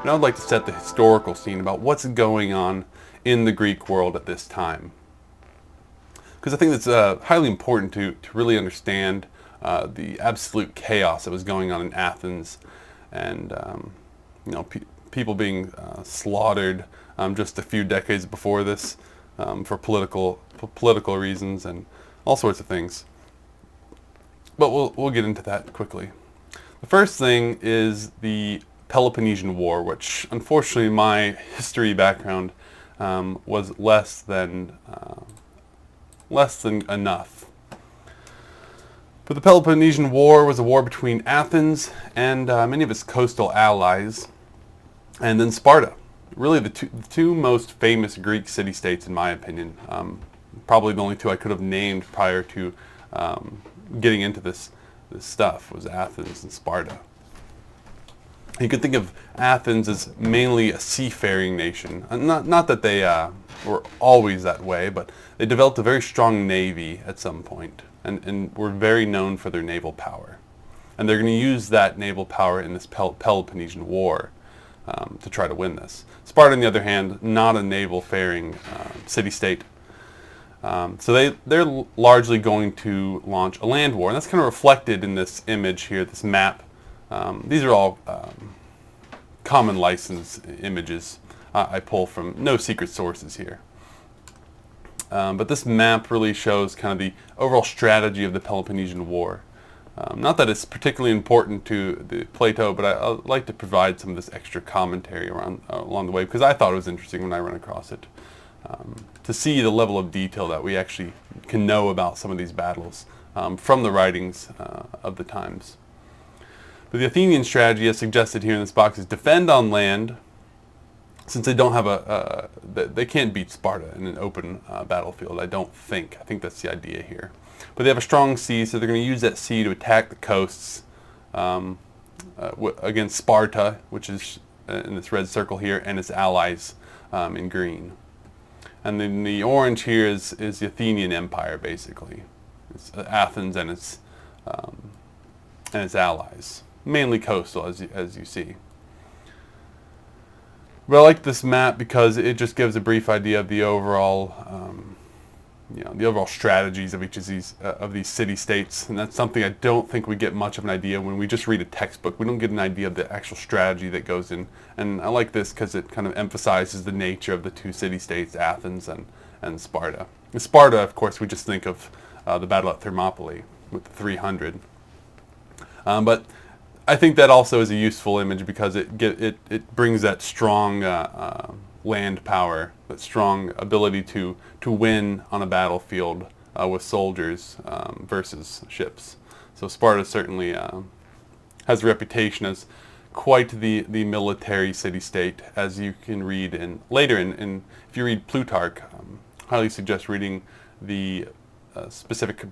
And I would like to set the historical scene about what's going on in the Greek world at this time. Because I think it's highly important to really understand the absolute chaos that was going on in Athens, and people being slaughtered just a few decades before this for political reasons and all sorts of things. But we'll get into that quickly. The first thing is the Peloponnesian War, which unfortunately my history background was less than enough. But the Peloponnesian War was a war between Athens and many of its coastal allies, and then Sparta. Really the two most famous Greek city-states, in my opinion. Probably the only two I could have named prior to getting into this stuff was Athens and Sparta. You could think of Athens as mainly a seafaring nation. Not that they were always that way, but they developed a very strong navy at some point, and were very known for their naval power. And they're going to use that naval power in this Peloponnesian War to try to win this. Sparta, on the other hand, not a naval-faring city-state. So they're largely going to launch a land war, and that's kind of reflected in this image here, this map. These are all common license images I pull from no secret sources here. But this map really shows kind of the overall strategy of the Peloponnesian War. Not that it's particularly important to Plato, but I like to provide some of this extra commentary along the way, because I thought it was interesting when I ran across it. To see the level of detail that we actually can know about some of these battles from the writings of the times. But the Athenian strategy, as suggested here in this box, is defend on land, since they don't have they can't beat Sparta in an open battlefield, I don't think. I think that's the idea here. But they have a strong sea, so they're going to use that sea to attack the coasts against Sparta, which is in this red circle here, and its allies in green. And then the orange here is the Athenian Empire, basically. It's Athens and its allies, mainly coastal, as you see. But I like this map because it just gives a brief idea of the overall, the overall strategies of each of these city-states, and that's something I don't think we get much of an idea when we just read a textbook. We don't get an idea of the actual strategy that goes in, and I like this because it kind of emphasizes the nature of the two city-states, Athens and Sparta. In Sparta, of course, we just think of the battle at Thermopylae with the 300, but I think that also is a useful image because it brings that strong land power, that strong ability to win on a battlefield with soldiers versus ships. So Sparta certainly has a reputation as quite the military city-state, as you can read later if you read Plutarch. Highly suggest reading the specific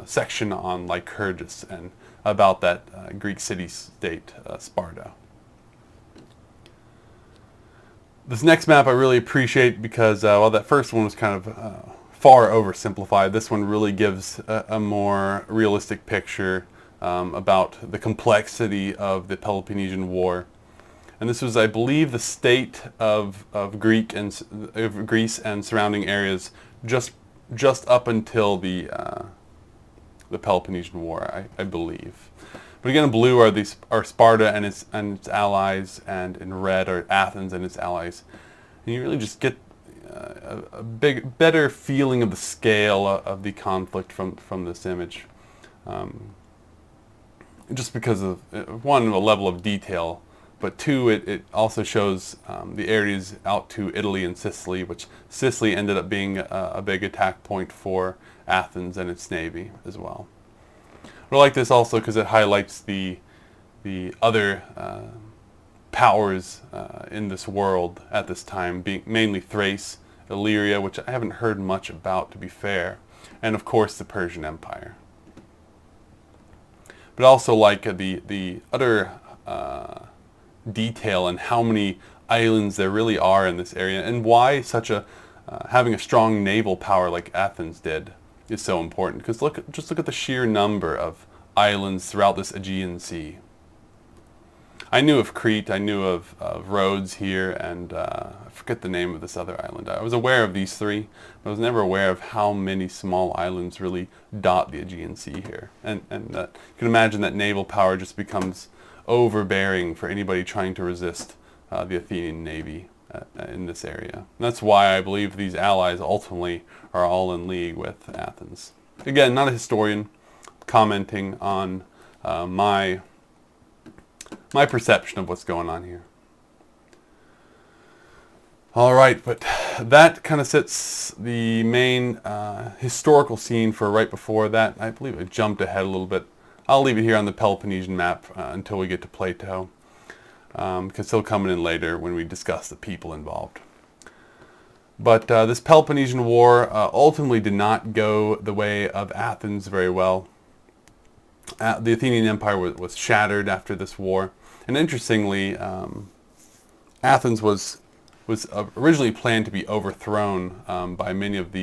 section on Lycurgus and about that Greek city-state, Sparta. This next map I really appreciate because while that first one was kind of far oversimplified, this one really gives a more realistic picture about the complexity of the Peloponnesian War. And this was, I believe, the state of Greece and surrounding areas just up until the Peloponnesian War, I believe. But again, in blue are Sparta and its allies, and in red are Athens and its allies. And you really just get a better feeling of the scale of the conflict from this image, just because of one, a level of detail, but two, it also shows the areas out to Italy and Sicily, which Sicily ended up being a big attack point for Athens and its navy as well. But I like this also because it highlights the other powers in this world at this time, being mainly Thrace, Illyria, which I haven't heard much about, to be fair, and of course the Persian Empire. But also like the utter detail and how many islands there really are in this area, and why such having a strong naval power like Athens did is so important. Because just look at the sheer number of islands throughout this Aegean Sea. I knew of Crete, I knew of Rhodes here, and I forget the name of this other island. I was aware of these three, but I was never aware of how many small islands really dot the Aegean Sea here. And you can imagine that naval power just becomes overbearing for anybody trying to resist the Athenian navy in this area. And that's why I believe these allies ultimately are all in league with Athens. Again, not a historian, commenting on my perception of what's going on here. All right, but that kind of sets the main historical scene for right before that. I believe I jumped ahead a little bit. I'll leave it here on the Peloponnesian map until we get to Plato, because he'll come in later when we discuss the people involved. But this Peloponnesian War ultimately did not go the way of Athens very well. The Athenian Empire was shattered after this war. And interestingly, Athens was originally planned to be overthrown by many of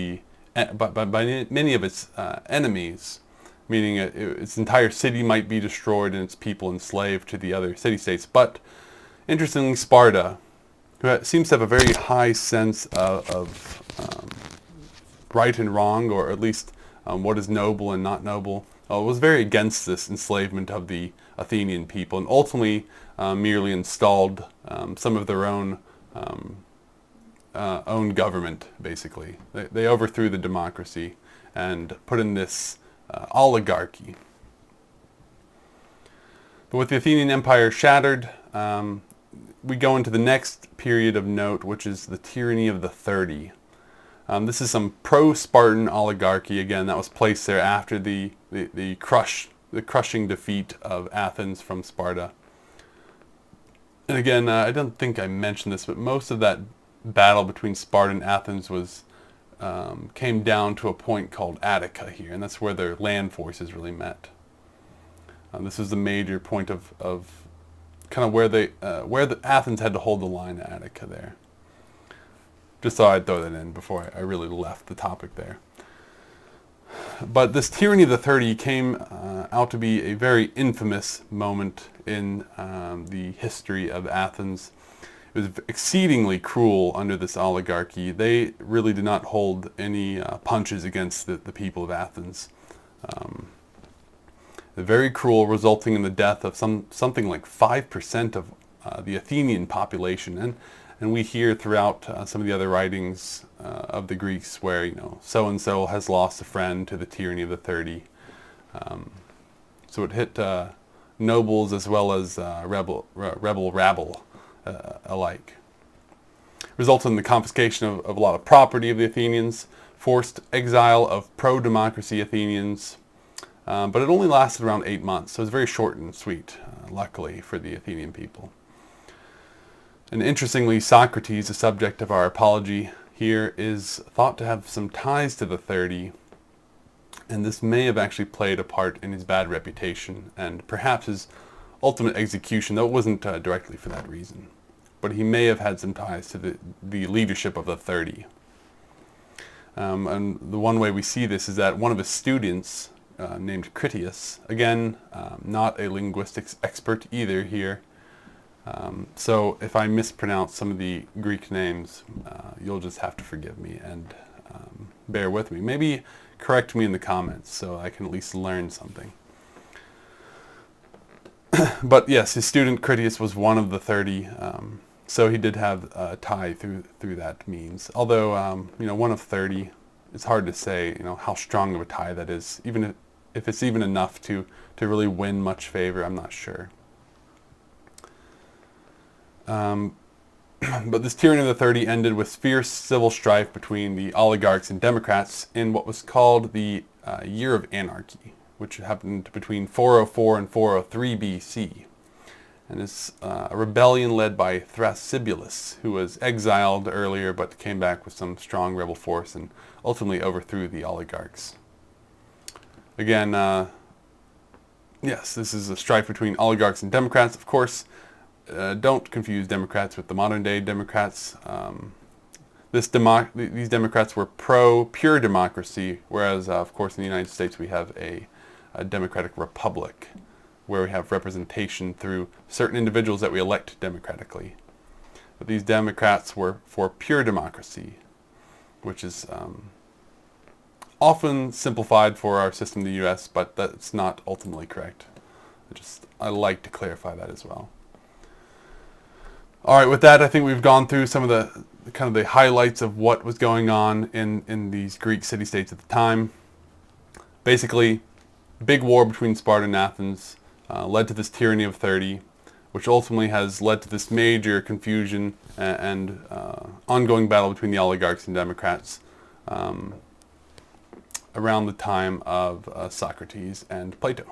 its enemies, meaning its entire city might be destroyed and its people enslaved to the other city-states. But interestingly, Sparta, who seems to have a very high sense of right and wrong, or at least what is noble and not noble, was very against this enslavement of the Athenian people, and ultimately merely installed some of their own government, basically. They overthrew the democracy and put in this oligarchy. But with the Athenian Empire shattered, we go into the next period of note, which is the tyranny of the 30. This is some pro-Spartan oligarchy, again, that was placed there after the crushing defeat of Athens from Sparta. And again, I don't think I mentioned this, but most of that battle between Sparta and Athens came down to a point called Attica here, and that's where their land forces really met. This was the major point of kind of where Athens had to hold the line at Attica there. Just thought I'd throw that in before I really left the topic there. But this tyranny of the 30 came out to be a very infamous moment in the history of Athens. It was exceedingly cruel under this oligarchy. They really did not hold any punches against the people of Athens. Very cruel, resulting in the death of something like 5% of the Athenian population. And we hear throughout some of the other writings of the Greeks where, so-and-so has lost a friend to the tyranny of the 30. So it hit nobles as well as rebel rabble alike. Resulted in the confiscation of a lot of property of the Athenians, forced exile of pro-democracy Athenians, but it only lasted around 8 months, so it was very short and sweet, luckily for the Athenian people. And interestingly, Socrates, the subject of our apology here, is thought to have some ties to the 30, and this may have actually played a part in his bad reputation and perhaps his ultimate execution, though it wasn't directly for that reason. But he may have had some ties to the leadership of the 30. And the one way we see this is that one of his students, named Critias, again, not a linguistics expert either here, so if I mispronounce some of the Greek names, you'll just have to forgive me and bear with me. Maybe correct me in the comments so I can at least learn something. But yes, his student Critias was one of the 30, so he did have a tie through that means. Although, one of 30, it's hard to say, how strong of a tie that is, even if it's even enough to really win much favor. I'm not sure. But this tyranny of the 30 ended with fierce civil strife between the oligarchs and democrats in what was called the Year of Anarchy, which happened between 404 and 403 BC. And it's a rebellion led by Thrasybulus, who was exiled earlier but came back with some strong rebel force and ultimately overthrew the oligarchs. Again, yes, this is a strife between oligarchs and democrats, of course. Don't confuse Democrats with the modern day Democrats. These Democrats were pro-pure democracy, whereas, of course, in the United States we have a democratic republic. where we have representation through certain individuals that we elect democratically. But these democrats were for pure democracy, which is often simplified for our system in the U.S., but that's not ultimately correct. I like to clarify that as well. All right, with that, I think we've gone through some of the highlights of what was going on in these Greek city-states at the time. Basically, big war between Sparta and Athens led to this tyranny of 30, which ultimately has led to this major confusion and ongoing battle between the oligarchs and democrats around the time of Socrates and Plato.